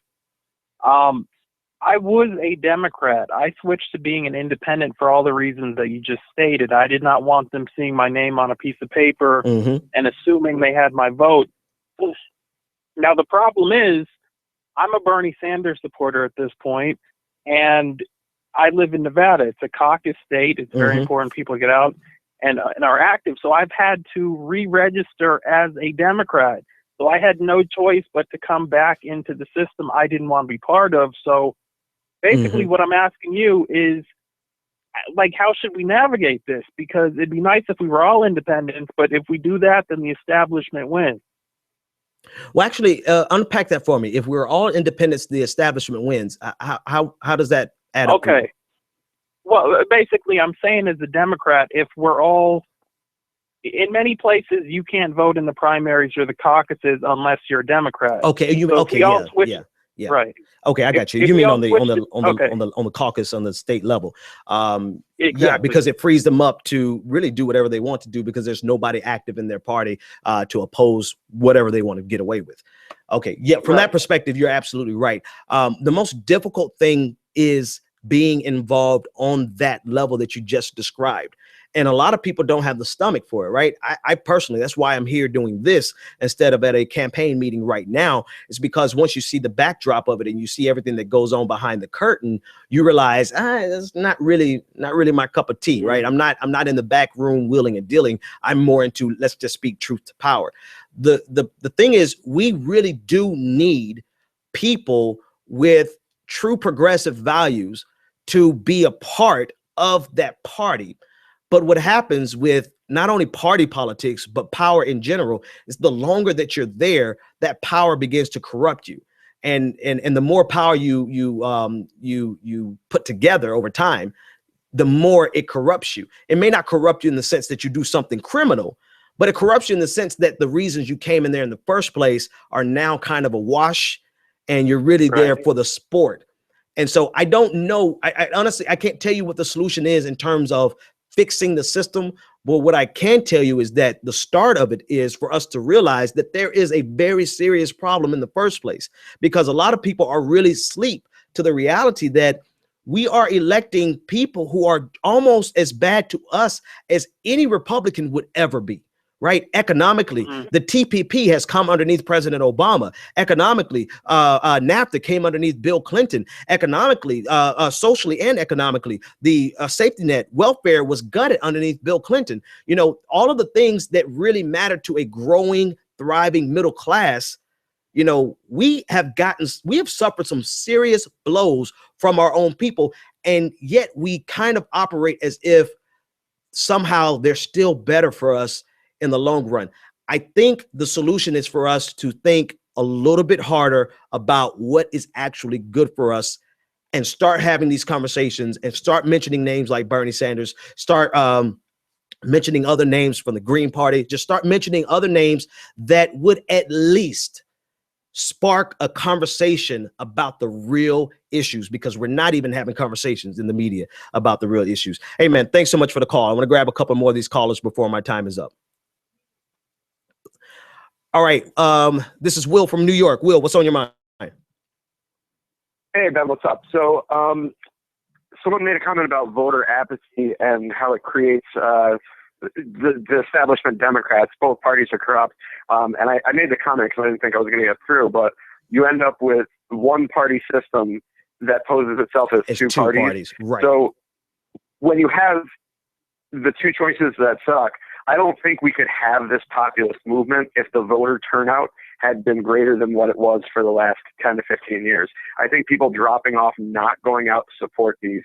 I was a Democrat. I switched to being an independent for all the reasons that you just stated. I did not want them seeing my name on a piece of paper and assuming they had my vote. Now, the problem is I'm a Bernie Sanders supporter at this point, and I live in Nevada. It's a caucus state. It's very important people get out and are active. So I've had to re-register as a Democrat. So I had no choice but to come back into the system I didn't want to be part of. So basically what I'm asking you is, like, how should we navigate this? Because it'd be nice if we were all independents, but if we do that, then the establishment wins. Well, actually, unpack that for me. If we're all independents, the establishment wins. How does that add up? Okay. Well, basically, I'm saying as a Democrat, if we're all, in many places, you can't vote in the primaries or the caucuses unless you're a Democrat. Okay, So okay, yeah. Right. Okay, I got you. If You we mean all on the switch to- okay. on the caucus on the state level. Exactly. Yeah, because it frees them up to really do whatever they want to do because there's nobody active in their party to oppose whatever they want to get away with. Okay, yeah, from that perspective, you're absolutely right. The most difficult thing is being involved on that level that you just described. And a lot of people don't have the stomach for it, right? I personally, that's why I'm here doing this instead of at a campaign meeting right now. It's because once you see the backdrop of it and you see everything that goes on behind the curtain, you realize, that's not really my cup of tea, right? I'm not in the back room wheeling and dealing. I'm more into, let's just speak truth to power. The thing is, we really do need people with true progressive values to be a part of that party. But what happens with not only party politics, but power in general, is the longer that you're there, that power begins to corrupt you. And the more power you put together over time, the more it corrupts you. It may not corrupt you in the sense that you do something criminal, but it corrupts you in the sense that the reasons you came in there in the first place are now kind of a wash, and you're really there for the sport. And so I don't know. I honestly, I can't tell you what the solution is in terms of fixing the system. But what I can tell you is that the start of it is for us to realize that there is a very serious problem in the first place, because a lot of people are really asleep to the reality that we are electing people who are almost as bad to us as any Republican would ever be. Right? Economically, the TPP has come underneath President Obama. Economically, NAFTA came underneath Bill Clinton. Economically, socially and economically, the safety net welfare was gutted underneath Bill Clinton. You know, all of the things that really matter to a growing, thriving middle class. You know, we have suffered some serious blows from our own people, and yet we kind of operate as if somehow they're still better for us in the long run. I think the solution is for us to think a little bit harder about what is actually good for us and start having these conversations and start mentioning names like Bernie Sanders, start mentioning other names from the Green Party, just start mentioning other names that would at least spark a conversation about the real issues, because we're not even having conversations in the media about the real issues. Hey, man, thanks so much for the call. I want to grab a couple more of these callers before my time is up. All right. This is Will from New York. Will, what's on your mind? Hey, Ben, what's up? So someone made a comment about voter apathy and how it creates the establishment Democrats. Both parties are corrupt. And I made the comment because I didn't think I was going to get through, but you end up with one party system that poses itself as two parties. Right. So when you have the two choices that suck, I don't think we could have this populist movement if the voter turnout had been greater than what it was for the last 10 to 15 years. I think people dropping off, not going out to support these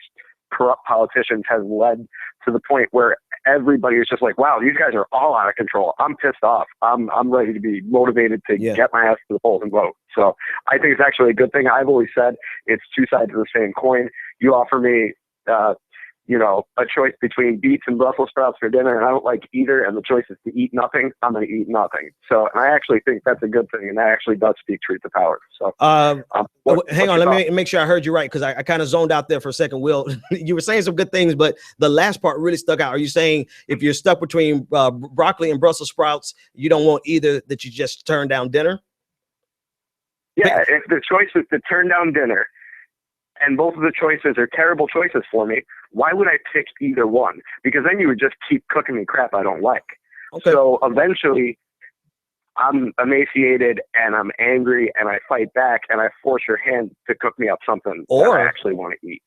corrupt politicians has led to the point where everybody is just like, wow, these guys are all out of control. I'm pissed off. I'm ready to be motivated to get my ass to the polls and vote. So I think it's actually a good thing. I've always said it's two sides of the same coin. You offer me, a choice between beets and Brussels sprouts for dinner, and I don't like either, and the choice is to eat nothing, I'm going to eat nothing. So I actually think that's a good thing, and that actually does speak truth to power. So hang on, let me make sure I heard you right, because I kind of zoned out there for a second, Will. You were saying some good things, but the last part really stuck out. Are you saying if you're stuck between broccoli and Brussels sprouts, you don't want either, that you just turn down dinner? Yeah, if the choice is to turn down dinner, and both of the choices are terrible choices for me, why would I pick either one? Because then you would just keep cooking me crap I don't like. Okay. So eventually, I'm emaciated and I'm angry and I fight back and I force your hand to cook me up something that I actually want to eat.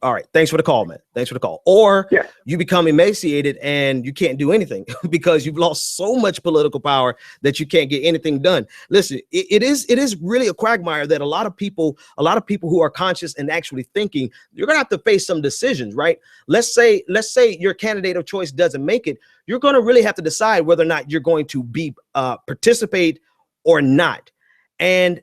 All right. Thanks for the call, man. Thanks for the call. Or Yeah. you become emaciated and you can't do anything because you've lost so much political power that you can't get anything done. Listen, it is really a quagmire that a lot of people who are conscious and actually thinking, you're gonna have to face some decisions, right? Let's say your candidate of choice doesn't make it. You're gonna really have to decide whether or not you're going to be participate or not. And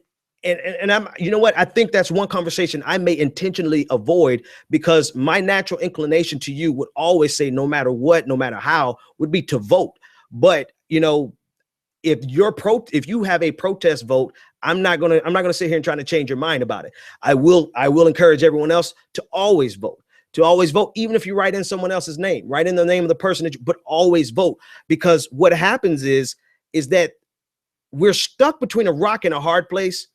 I'm, you know what? I think that's one conversation I may intentionally avoid because my natural inclination to you would always say, no matter what, no matter how, would be to vote. But you know, if you have a protest vote, I'm not gonna sit here and try to change your mind about it. I will encourage everyone else to always vote. Even if you write in someone else's name, write in the name of the person but always vote. Because what happens is that we're stuck between a rock and a hard place.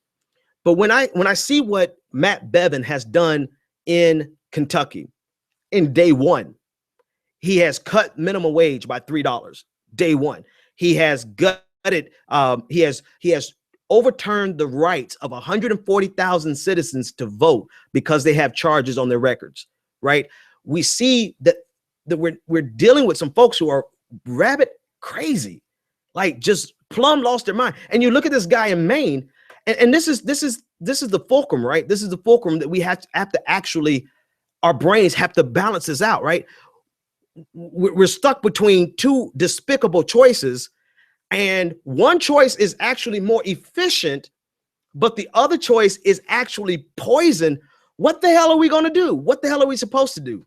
But when I see what Matt Bevin has done in Kentucky in day one, he has cut minimum wage by $3. Day one, he has gutted. He has overturned the rights of 140,000 citizens to vote because they have charges on their records. Right? We see that we're dealing with some folks who are rabbit crazy, like just plumb lost their mind. And you look at this guy in Maine. And this is the fulcrum, right? This is the fulcrum that we have to actually, our brains have to balance this out, right? We're stuck between two despicable choices, and one choice is actually more efficient, but the other choice is actually poison. What the hell are we going to do? What the hell are we supposed to do?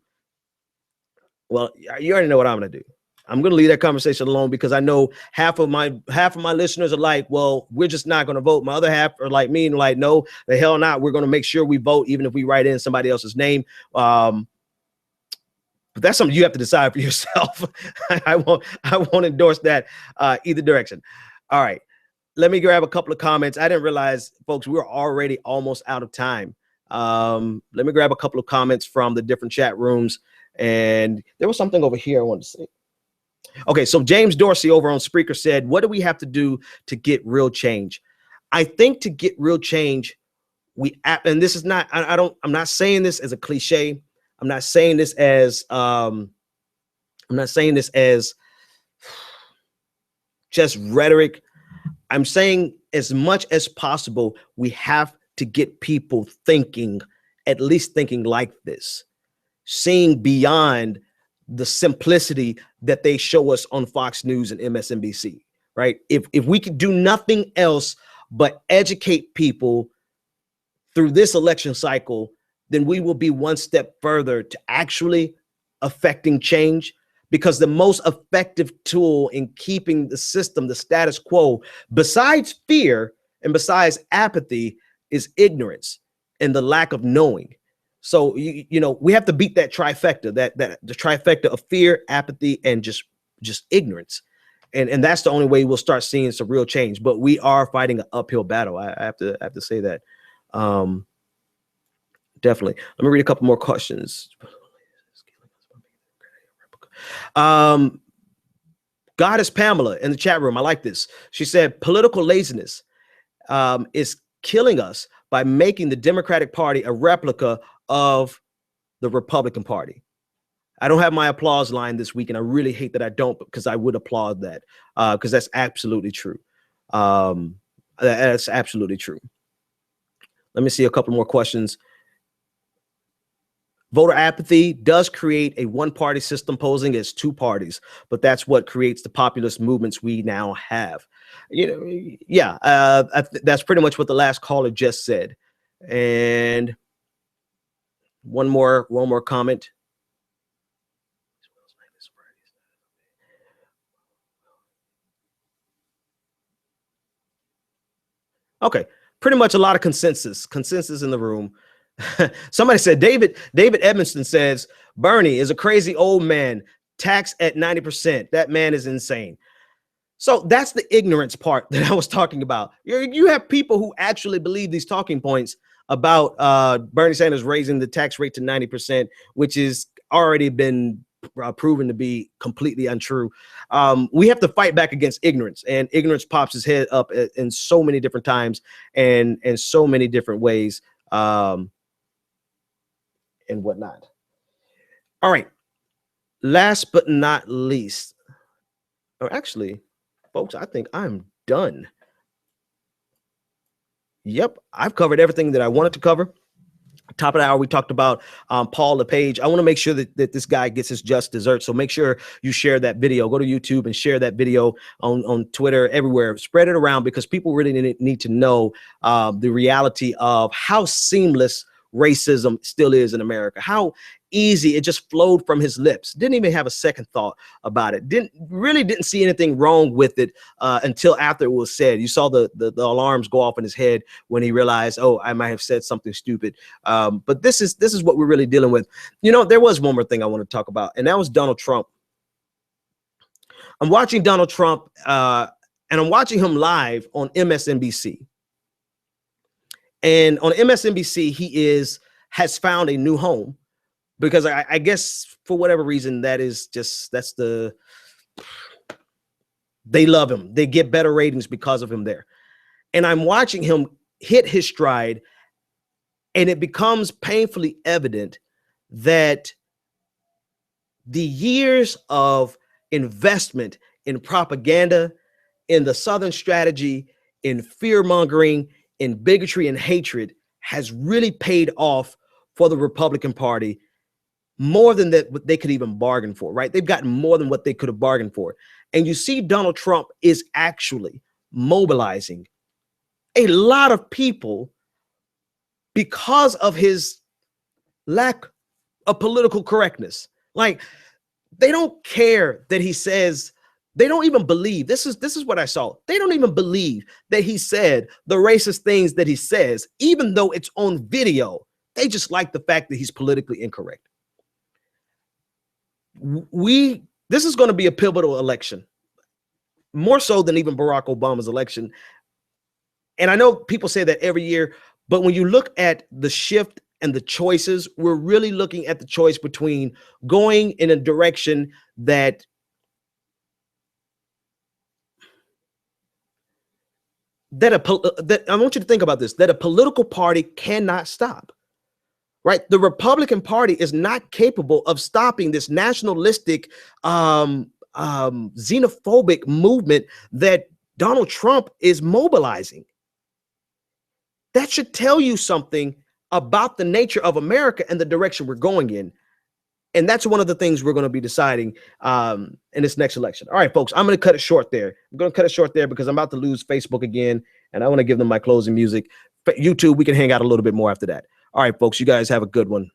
Well, you already know what I'm going to do. I'm going to leave that conversation alone because I know half of my listeners are like, well, we're just not going to vote. My other half are like me and like, no, the hell not. We're going to make sure we vote, even if we write in somebody else's name. But that's something you have to decide for yourself. I won't endorse that either direction. All right. Let me grab a couple of comments. I didn't realize, folks, we're already almost out of time. Let me grab a couple of comments from the different chat rooms. And there was something over here I wanted to say. Okay, so James Dorsey over on Spreaker said, what do we have to do to get real change? I think to get real change, and this is not, I'm not saying this as a cliche. I'm not saying this as just rhetoric. I'm saying as much as possible, we have to get people thinking, at least thinking like this, seeing beyond the simplicity that they show us on Fox News and MSNBC, right? If we could do nothing else but educate people through this election cycle, then we will be one step further to actually affecting change, because the most effective tool in keeping the system, the status quo, besides fear and besides apathy, is ignorance and the lack of knowing. So, you know, we have to beat that trifecta, that the trifecta of fear, apathy, and just ignorance. And that's the only way we'll start seeing some real change. But we are fighting an uphill battle. I have to say that. Definitely. Let me read a couple more questions. Goddess Pamela in the chat room. I like this. She said, political laziness is killing us by making the Democratic Party a replica of the Republican Party. I don't have my applause line this week, and I really hate that I don't, because I would applaud that, because that's absolutely true. That's absolutely true. Let me see a couple more questions. Voter apathy does create a one-party system posing as two parties, but that's what creates the populist movements we now have. You know, yeah, that's pretty much what the last caller just said. And one more comment. Okay, pretty much a lot of consensus in the room. Somebody said, David Edmonston says, Bernie is a crazy old man, taxed at 90%. That man is insane. So that's the ignorance part that I was talking about. You have people who actually believe these talking points about Bernie Sanders raising the tax rate to 90%, which is already been proven to be completely untrue. We have to fight back against ignorance, and ignorance pops his head up in so many different times and in so many different ways, and whatnot. All right. Last but not least, or actually, folks, I think I'm done. Yep, I've covered everything that I wanted to cover. Top of the hour, we talked about Paul LePage. I want to make sure that this guy gets his just dessert. So make sure you share that video. Go to YouTube and share that video on Twitter, everywhere. Spread it around because people really need to know the reality of how seamless racism still is in America. How easy it just flowed from his lips. Didn't even have a second thought about it. Didn't see anything wrong with it until after it was said. You saw the alarms go off in his head when he realized, oh, I might have said something stupid. But this is what we're really dealing with. You know, there was one more thing I want to talk about, and that was Donald Trump. I'm watching Donald Trump, and I'm watching him live on MSNBC. And on MSNBC, he has found a new home because I guess for whatever reason, they love him. They get better ratings because of him there. And I'm watching him hit his stride, and it becomes painfully evident that the years of investment in propaganda, in the Southern strategy, in fear mongering, in bigotry and hatred has really paid off for the Republican Party more than that they could even bargain for, right? They've gotten more than what they could have bargained for. And you see Donald Trump is actually mobilizing a lot of people because of his lack of political correctness. Like, they don't care that he says, they don't even believe, this is what I saw. They don't even believe that he said the racist things that he says, even though it's on video. They just like the fact that he's politically incorrect. This is going to be a pivotal election, more so than even Barack Obama's election. And I know people say that every year, but when you look at the shift and the choices, we're really looking at the choice between going in a direction that I want you to think about this, that a political party cannot stop, right? The Republican Party is not capable of stopping this nationalistic, xenophobic movement that Donald Trump is mobilizing. That should tell you something about the nature of America and the direction we're going in. And that's one of the things we're going to be deciding in this next election. All right, folks, I'm going to cut it short there. I'm going to cut it short there because I'm about to lose Facebook again, and I want to give them my closing music. But YouTube, we can hang out a little bit more after that. All right, folks, you guys have a good one.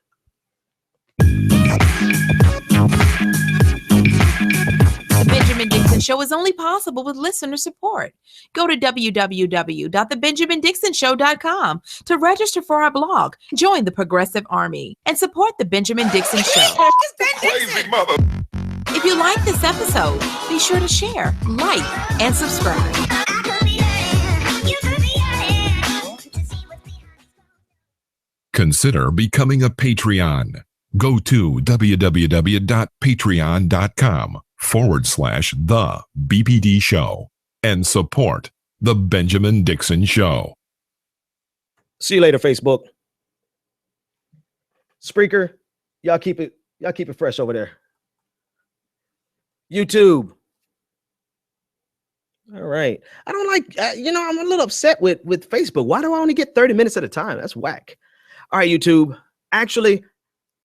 The Benjamin Dixon Show is only possible with listener support. Go to www.thebenjamindixonshow.com to register for our blog, join the Progressive Army, and support The Benjamin Dixon Show. Crazy mother. If you like this episode, be sure to share, like, and subscribe. Consider becoming a Patreon. Go to www.patreon.com/The BPD Show and support The Benjamin Dixon Show. See you later, Facebook. Spreaker, y'all keep it fresh over there. YouTube. All right. I don't like, I'm a little upset with Facebook. Why do I only get 30 minutes at a time? That's whack. All right, YouTube. Actually,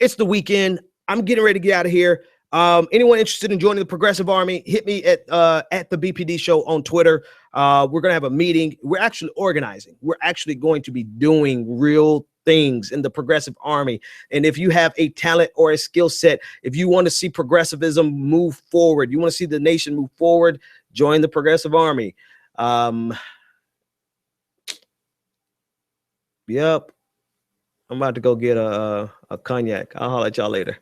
it's the weekend. I'm getting ready to get out of here. Anyone interested in joining the Progressive Army, hit me at the BPD Show on Twitter. We're going to have a meeting. We're actually organizing. We're actually going to be doing real things in the Progressive Army. And if you have a talent or a skill set, if you want to see progressivism move forward, you want to see the nation move forward, join the Progressive Army. Yep. I'm about to go get a cognac. I'll holler at y'all later.